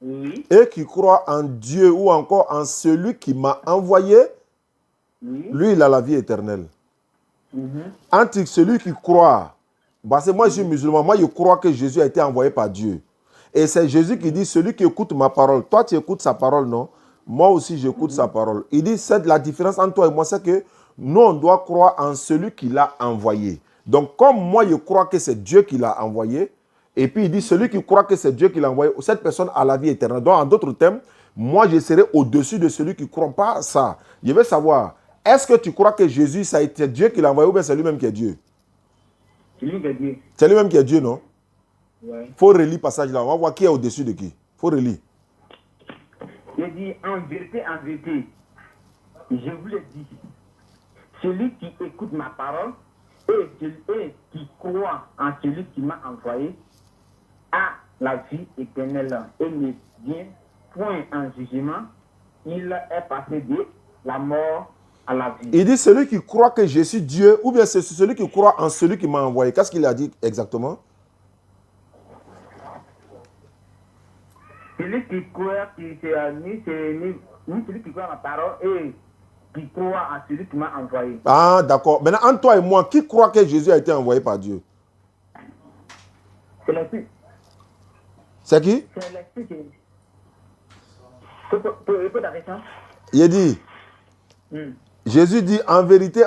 Oui, et qui croit en Dieu ou encore en celui qui m'a envoyé, oui. lui, il a la vie éternelle. Mhm. Entre celui qui croit, parce que moi je suis musulman, moi je crois que Jésus a été envoyé par Dieu. Et c'est Jésus qui dit, celui qui écoute ma parole, toi tu écoutes sa parole, non? Moi aussi j'écoute sa parole. Il dit, c'est la différence entre toi et moi, c'est que nous on doit croire en celui qui l'a envoyé. Donc comme moi je crois que c'est Dieu qui l'a envoyé, et puis il dit, celui qui croit que c'est Dieu qui l'a envoyé, cette personne a la vie éternelle. Donc en d'autres termes, moi je serai au-dessus de celui qui ne croit pas à ça. Je veux savoir, est-ce que tu crois que Jésus, ça a été Dieu qui l'a envoyé ou bien c'est lui-même qui est Dieu? C'est lui qui a dit. C'est lui-même qui est Dieu, non? Ouais. Il faut relire le passage là. On va voir qui est au-dessus de qui. Il faut relire. Il dit, en vérité, je vous le dis, celui qui écoute ma parole et qui croit en celui qui m'a envoyé a la vie éternelle et ne vient point en jugement, il est passé de la mort à la vie. Il dit celui qui croit que je suis Dieu ou bien c'est celui qui croit en celui qui m'a envoyé. Qu'est-ce qu'il a dit exactement? Celui qui croit, ni celui qui croit en ma parole et qui croit en celui qui m'a envoyé. Ah, d'accord. Maintenant, entre toi et moi, qui croit que Jésus a été envoyé par Dieu? C'est l'esprit. C'est qui? C'est l'esprit qui... Pour répondre à la question? Il dit, Jésus dit, en vérité,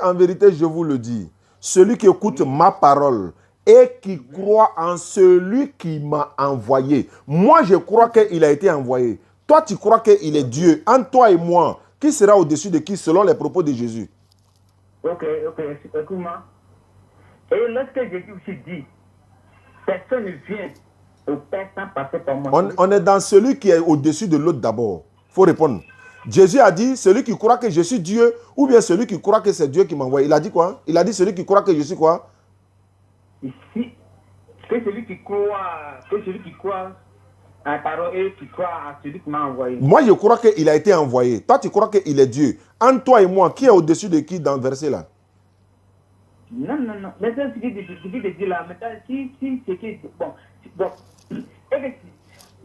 je vous le dis, celui qui écoute ma parole et qui croit en celui qui m'a envoyé. Moi, je crois qu'il a été envoyé. Toi, tu crois qu'il est Dieu. Entre toi et moi, qui sera au-dessus de qui selon les propos de Jésus? Ok, écoute-moi. Et lorsque Jésus aussi dit, personne ne vient au Père sans passer par moi. On est dans celui qui est au-dessus de l'autre d'abord. Il faut répondre. Jésus a dit, celui qui croit que je suis Dieu, ou bien celui qui croit que c'est Dieu qui m'a envoyé. Il a dit quoi? Il a dit celui qui croit que je suis quoi? Ici, que celui qui croit à la parole et qui croit à celui qui m'a envoyé. Moi, je crois qu'il a été envoyé. Toi, tu crois qu'il est Dieu. Entre toi et moi, qui est au-dessus de qui dans le verset là? Non. Maintenant, ce qu'il te dit là, maintenant, si c'est que... Bon,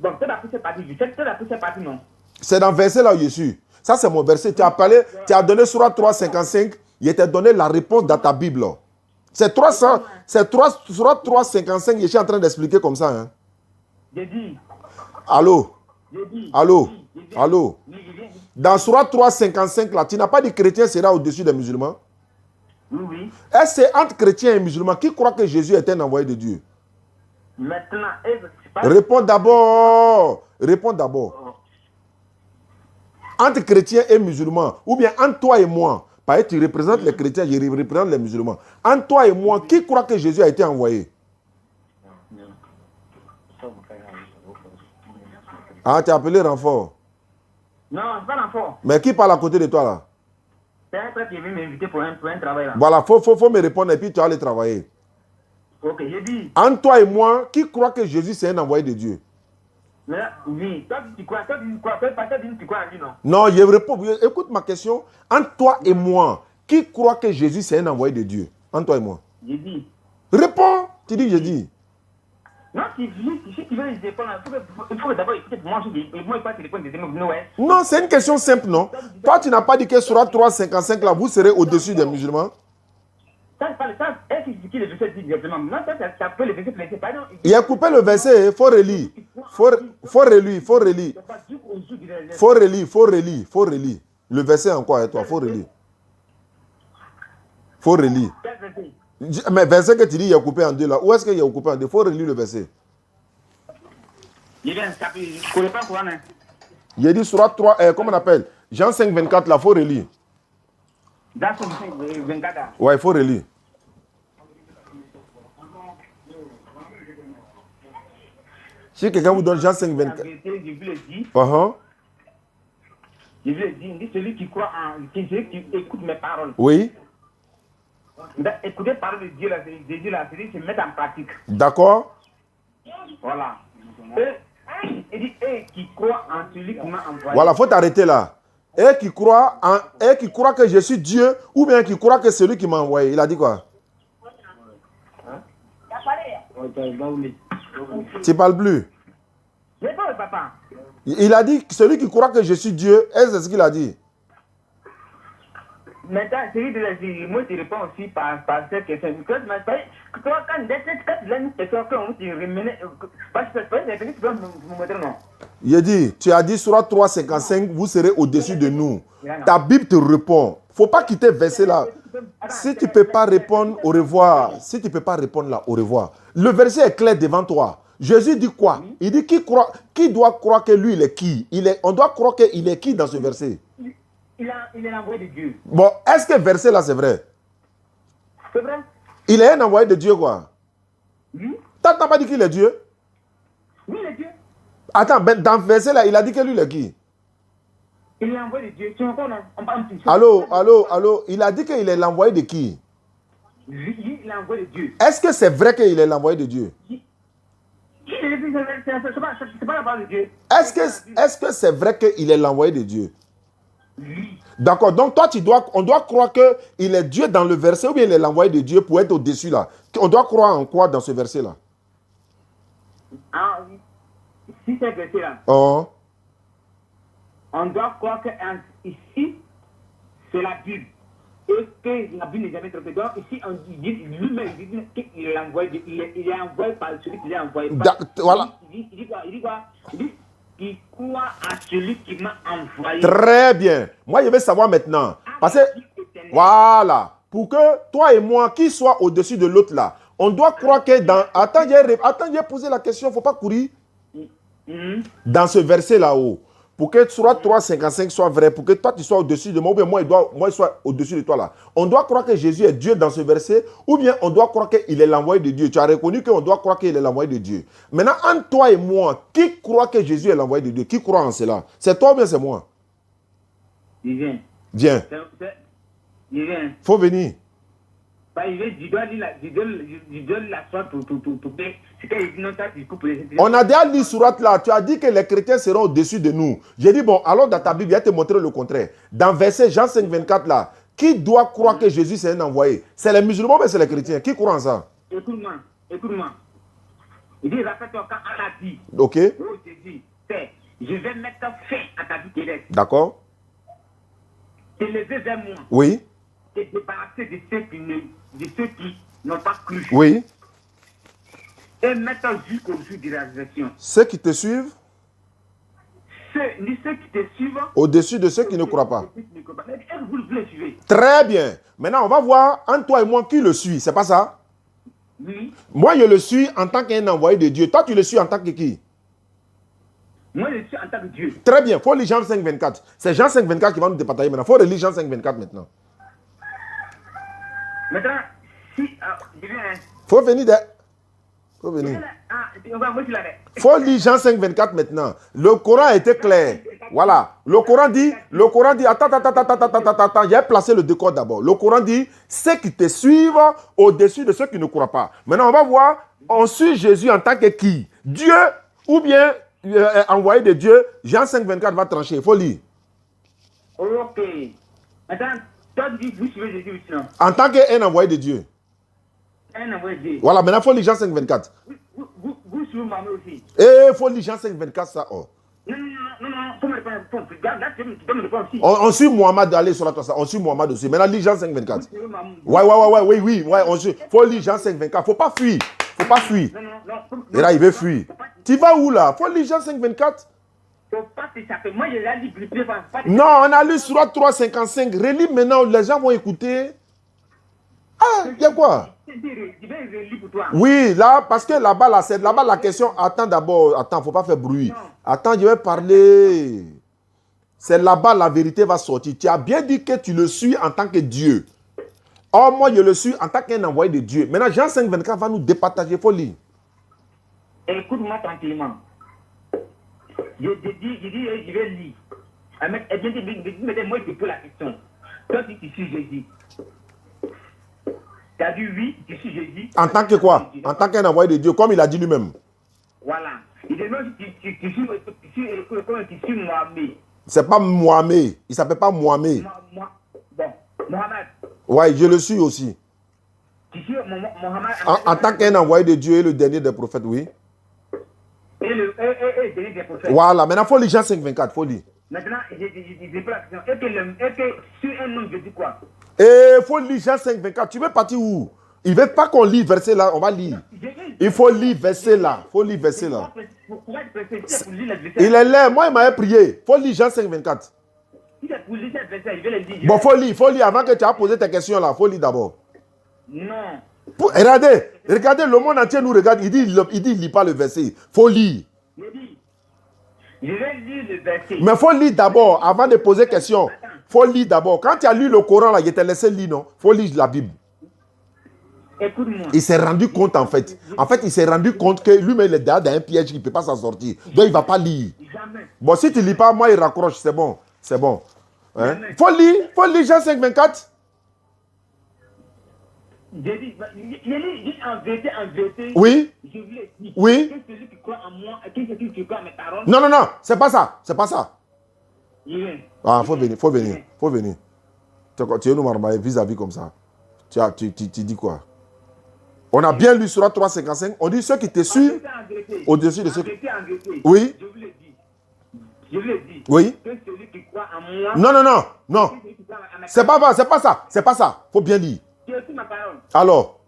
tu as pris cette partie, non? C'est dans le verset là où je suis. Ça, c'est mon verset. Tu as parlé, tu as donné Surah 3,55. Il t'a donné la réponse dans ta Bible. C'est 300, c'est Surah 3,55. Je suis en train d'expliquer comme ça. Hein. J'ai dit. Allô? Allô? J'ai dit. Allô? Dans Surah 3,55, là, tu n'as pas dit chrétien sera au-dessus des musulmans? Oui. Est-ce que c'est entre chrétiens et musulmans qui croient que Jésus est un envoyé de Dieu? Maintenant, réponds d'abord. Réponds d'abord. Entre chrétiens et musulmans, ou bien entre toi et moi, parce que tu représentes les chrétiens, je représente les musulmans. Entre toi et moi, qui croit que Jésus a été envoyé? Ah, tu as appelé renfort? Non, c'est pas renfort. Mais qui parle à côté de toi là? C'est un frère qui est venu m'inviter pour un travail là. Voilà, faut me répondre et puis tu vas aller travailler. Ok, j'ai dit. Entre toi et moi, qui croit que Jésus c'est un envoyé de Dieu? Mais oui, toi tu crois en lui, non? Non, je réponds. Écoute ma question. Entre toi et moi, qui croit que Jésus c'est un envoyé de Dieu? Entre toi et moi. J'ai dit. Réponds. Tu dis, j'ai dit. Non, si tu veux répondre, il faut d'abord écouter moi, moi pas te répondre des mots. Non, c'est une question simple, non? Toi, tu n'as pas dit que sur 3,55 là, vous serez au-dessus des musulmans? Est-ce que le verset dit directement? Non, ça peut le verset placer. Il a coupé le verset, il faut relire. Faut relire. Le verset encore, toi, faut relire. Mais verset que tu dis, il a coupé en deux là. Où est-ce qu'il y a coupé en deux? Il faut relire le verset. Je ne connais pas quoi, hein? Il a dit sur 3, comment on appelle? Jean 5, 24 là, il faut relire. Dans 5, 24 là. Ouais, il faut relire. Si quelqu'un vous donne Jean 5, 24. Je vous le dis. Je vous le dis, celui qui croit celui qui écoute mes paroles. Oui. Écouter parler de Dieu là, c'est se mettre en pratique. D'accord. Voilà. Il dit, qui croit en celui qui m'a envoyé. Voilà, faut t'arrêter là. et qui croit que je suis Dieu, ou bien qui croit que c'est lui qui m'a envoyé. Il a dit quoi? Tu parles plus. Papa. Il a dit celui qui croit que je suis Dieu. Est-ce que c'est ce qu'il a dit? Maintenant, celui de la vie, moi, tu réponds aussi par cette question. Quand tu as une question, quand tu remènes, parce que tu peux me montrer, non? Il dit, tu as dit Surat 3,55, vous serez au-dessus de nous. Ta Bible te répond. Il ne faut pas quitter verset là. Si tu ne peux pas répondre, au revoir. Si tu ne peux pas répondre là, au revoir. Le verset est clair devant toi. Jésus dit quoi? Il dit qui doit croire que lui, il est qui? On doit croire qu'il est qui dans ce verset? Il est l'envoyé de Dieu. Bon, est-ce que verset là, c'est vrai? C'est vrai? Il est un envoyé de Dieu, quoi? Oui. T'as pas dit qu'il est Dieu? Oui, il est Dieu. Attends, dans le verset là, il a dit que lui, il est qui? Il est l'envoyé de Dieu. Tu entends, non? Allô, il a dit qu'il est l'envoyé de qui? Oui, il est l'envoyé de Dieu. Est-ce que c'est vrai qu'il est l'envoyé de Dieu? C'est pas la parole de Dieu. Est-ce que c'est vrai qu'il est l'envoyé de Dieu? Oui. D'accord, donc toi, on doit croire qu'il est Dieu dans le verset ou bien il est l'envoyé de Dieu pour être au-dessus là. On doit croire en quoi dans ce verset là? Ah, si c'est verset là, Oh. on doit croire que ici, c'est la Bible. Et que la Bible n'est jamais trompée. Donc ici, on dit lui-même, il est envoyé, il est envoyé par celui qui l'a envoyé. Voilà. Il dit quoi? Il dit qu'il croit à celui qui m'a envoyé. Très bien. Moi, je veux savoir maintenant. Parce que, voilà, pour que toi et moi, qui soit au-dessus de l'autre là, on doit croire que dans... Attends, j'ai posé la question, il ne faut pas courir. Dans ce verset là-haut, pour que Surat 3,55 soit vrai, pour que toi tu sois au-dessus de moi, ou bien moi je sois au-dessus de toi là, on doit croire que Jésus est Dieu dans ce verset, ou bien on doit croire qu'il est l'envoyé de Dieu. Tu as reconnu qu'on doit croire qu'il est l'envoyé de Dieu. Maintenant, entre toi et moi, qui croit que Jésus est l'envoyé de Dieu? Qui croit en cela? C'est toi ou bien c'est moi? Il vient. Viens. Il vient. Faut venir. On a déjà lu Surat là, tu as dit que les chrétiens seront au-dessus de nous. J'ai dit, bon, alors dans ta Bible, il va te montrer le contraire. Dans verset Jean 5, 24 là, qui doit croire que Jésus c'est un envoyé? C'est les musulmans ou c'est les chrétiens? Qui croient en ça? Écoute-moi. Il dit, rappelle-toi quand Allah a dit, ok. Oh Jésus, je vais mettre fin à ta vie terrestre. D'accord. T'élever vers moi. Oui. Et débarrasser de ceux qui n'ont pas cru. Oui. Et mettre jusqu'au jour de la résurrection. Ceux qui te suivent. Ceux qui te suivent. Au-dessus de ceux qui ne croient pas. Vous le suivez. Très bien. Maintenant, on va voir entre toi et moi qui le suit. C'est pas ça? Oui. Moi, je le suis en tant qu'un envoyé de Dieu. Toi, tu le suis en tant que qui? Moi, je suis en tant que Dieu. Très bien. Il faut lire Jean 5, 24. C'est Jean 5, 24 qui va nous départager maintenant. Il faut relire Jean 5, 24 maintenant. Maintenant, si je viens. Faut venir de... Faut venir. Faut lire Jean 5, 24 maintenant. Le Coran a été clair. Voilà. Le Coran dit, attends, j'ai placé le décor d'abord. Le Coran dit, ceux qui te suivent au-dessus de ceux qui ne croient pas. Maintenant, on va voir, on suit Jésus en tant que qui? Dieu ou bien envoyé de Dieu. Jean 5, 24 va trancher. Il faut lire. Ok. Maintenant, toi, tu dis, vous suivez Jésus aussi, non? En tant qu'un envoyé de Dieu. Un envoyé de Dieu. Voilà, maintenant, il faut lire Jean 5, 24. Vous suivez maman aussi. Il faut lire Jean 5, 24, ça. Oh. Non, faut me répondre. Tu dois me répondre aussi. On suit Mohamed, allez sur la toile, on suit Mohamed aussi. Maintenant, lis Jean 5, 24. Oui, on suit. Faut lire Jean 5, 24. Faut pas fuir. Et là, il veut fuir. Tu vas où là? Faut lire Jean 5, 24. Faut pas t'échapper. Moi, je l'ai lu plus. Non, on a lu Surat 3,55. Relis maintenant, les gens vont écouter. Ah, il y a quoi? Oui, là, parce que là-bas, la question. Attends d'abord, faut pas faire bruit. Attends, je vais parler. C'est là-bas, la vérité va sortir. Tu as bien dit que tu le suis en tant que Dieu. Or, moi, je le suis en tant qu'un envoyé de Dieu. Maintenant, Jean 5, 24 va nous départager. Il faut lire. Écoute-moi tranquillement. Je vais lire. Moi, je pose la question. Toi, tu suis Jésus. Tu as dit oui, tu suis Jésus. En tant que quoi? En tant qu'un envoyé de Dieu, comme il a dit lui-même. Voilà. Il dit non, tu suis Mohamed. C'est pas Mohamed. Il s'appelle pas Mohamed. Bon, Mohamed. Ouais, je le suis aussi. Tu suis Mohamed En tant qu'un envoyé de Dieu et le dernier des prophètes, oui. Et le dernier des prophètes. Voilà, maintenant, il faut lire Jean 5,24, il faut lire. Maintenant, j'ai pas la question. Et que sur un homme, je dis quoi? Il faut lire Jean 5,24. Tu veux partir où? Il ne veut pas qu'on lit verset là, on va lire. Il faut lire verset là. Il faut lire verset là. Il est là, moi il m'avait prié. Il faut lire Jean 5,24. Bon, il faut lire avant que tu aies posé tes questions là. Il faut lire d'abord. Non. Regardez, le monde entier nous regarde. Il dit il lit pas le verset. Il faut lire. Je vais lire le verset. Mais il faut lire d'abord avant de poser question. Il faut lire d'abord. Quand tu as lu le Coran là, je t'ai laissé lire, non? Il faut lire la Bible. Écoute-moi. Il s'est rendu compte en fait. En fait, il s'est rendu compte que lui-même il est dans un piège, il ne peut pas s'en sortir. Donc il ne va pas lire. Jamais. Bon, si tu ne lis pas, moi il raccroche, c'est bon. C'est bon. Hein? Faut lire Jean 5,24. J'ai dit en vérité. Oui. Je voulais dire. Oui. Que celui qui croit en moi, que celui qui croit en mes paroles. Non, c'est pas ça. C'est pas ça. Oui. Ah, faut venir. Tu es nous marmailler vis-à-vis comme ça. Tu dis quoi? On a bien lu sur 3,55. On dit ceux qui te suivent au-dessus de ceux qui... Oui. Je vous l'ai dit. Oui. Que celui qui croit en moi. Non. C'est pas ça. Faut bien lire. Tu écoutes ma parole. Alors.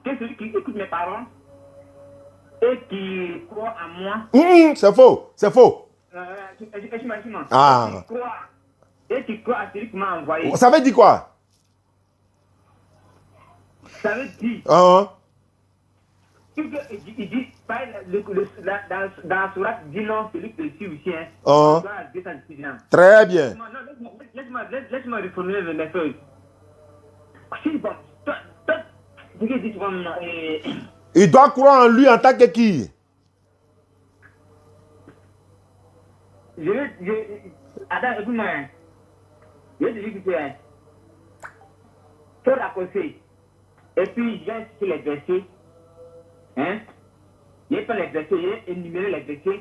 Que celui qui écoute mes paroles et qui croit en moi. C'est faux. Ah. Et qui croit à celui qui m'a envoyé. Ça veut dire quoi? Ça veut dire. Il dit, dans la sourate, dis non, celui qui suit aussi. Très bien. Laisse-moi reformuler le message. Si, bon, toi, il doit croire en lui en tant que qui? Attends, écoute-moi. Je vais te dire que tu es. Faut raccourcir. Et puis, je viens sur les versets. Hein? Il n'y a pas les versets, il y a énuméré les versets.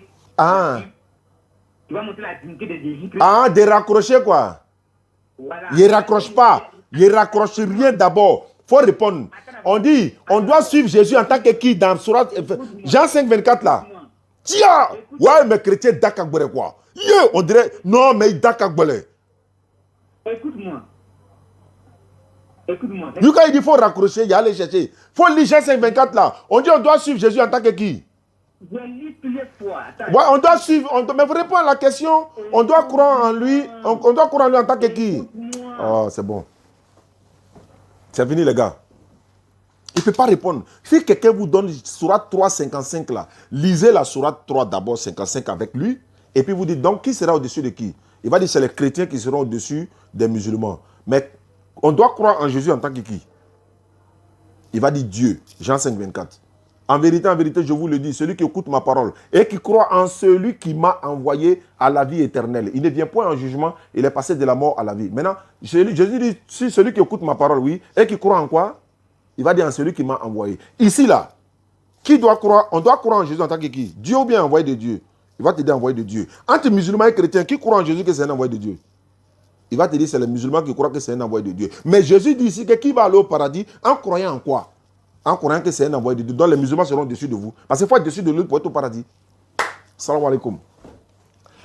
Tu vas montrer la dignité de Jésus. De raccrocher quoi? Voilà. Il ne raccroche pas. Il ne raccroche rien d'abord. Il faut répondre. On dit, on doit suivre Jésus en tant que qui dans Surat Jean 5,24 là. Tiens! Ouais, mais chrétien d'Akagbole quoi? On dirait, non, mais d'Akagbole. Écoute-moi. Lui, quand il dit qu'il faut raccrocher, il y a aller chercher. Il faut lire Jean 5,24 là. On dit on doit suivre Jésus en tant que qui? Je lis plusieurs fois. Ouais, on doit suivre. Mais vous répondez à la question. On doit croire en lui. On doit croire en lui en tant que qui? Oh, c'est bon. C'est fini, les gars. Il ne peut pas répondre. Si quelqu'un vous donne Sourate 3, 55 là, lisez la Sourate 3 d'abord, 55 avec lui. Et puis vous dites, donc, qui sera au-dessus de qui? Il va dire, c'est les chrétiens qui seront au-dessus des musulmans. Mais on doit croire en Jésus en tant que qui? Il va dire Dieu, Jean 5,24. En vérité, je vous le dis, celui qui écoute ma parole et qui croit en celui qui m'a envoyé à la vie éternelle, il ne vient point en jugement, il est passé de la mort à la vie. Maintenant, Jésus dit, si celui qui écoute ma parole, oui, et qui croit en quoi? Il va dire en celui qui m'a envoyé. Ici, là, qui doit croire? On doit croire en Jésus en tant que qui? Dieu ou bien envoyé de Dieu? Il va te dire envoyé de Dieu. Entre musulmans et chrétiens, qui croit en Jésus que c'est un envoyé de Dieu? Il va te dire c'est les musulmans qui croient que c'est un envoyé de Dieu. Mais Jésus dit ici que qui va aller au paradis en croyant en quoi? En croyant que c'est un envoyé de Dieu. Donc les musulmans seront dessus de vous. Parce qu'il faut être dessus de lui pour être au paradis. Salam alaikum.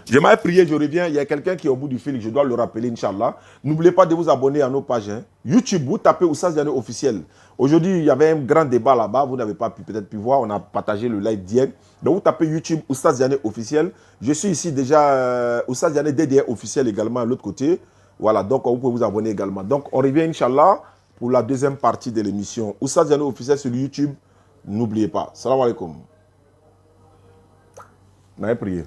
J'aimerais prier, je reviens. Il y a quelqu'un qui est au bout du fil, je dois le rappeler, Inch'Allah. N'oubliez pas de vous abonner à nos pages. YouTube, vous tapez Oustaz Diané officiel. Aujourd'hui, il y avait un grand débat là-bas. Vous n'avez pas peut-être pu voir. On a partagé le live d'hier. Donc vous tapez YouTube Oustaz Diané officiel. Je suis ici déjà Oustaz Diané DDR officiel également à l'autre côté. Voilà, donc vous pouvez vous abonner également. Donc on revient, Inch'Allah, pour la deuxième partie de l'émission. Oustaz Diané officiel sur YouTube. N'oubliez pas. Salam alaikum. On a prié.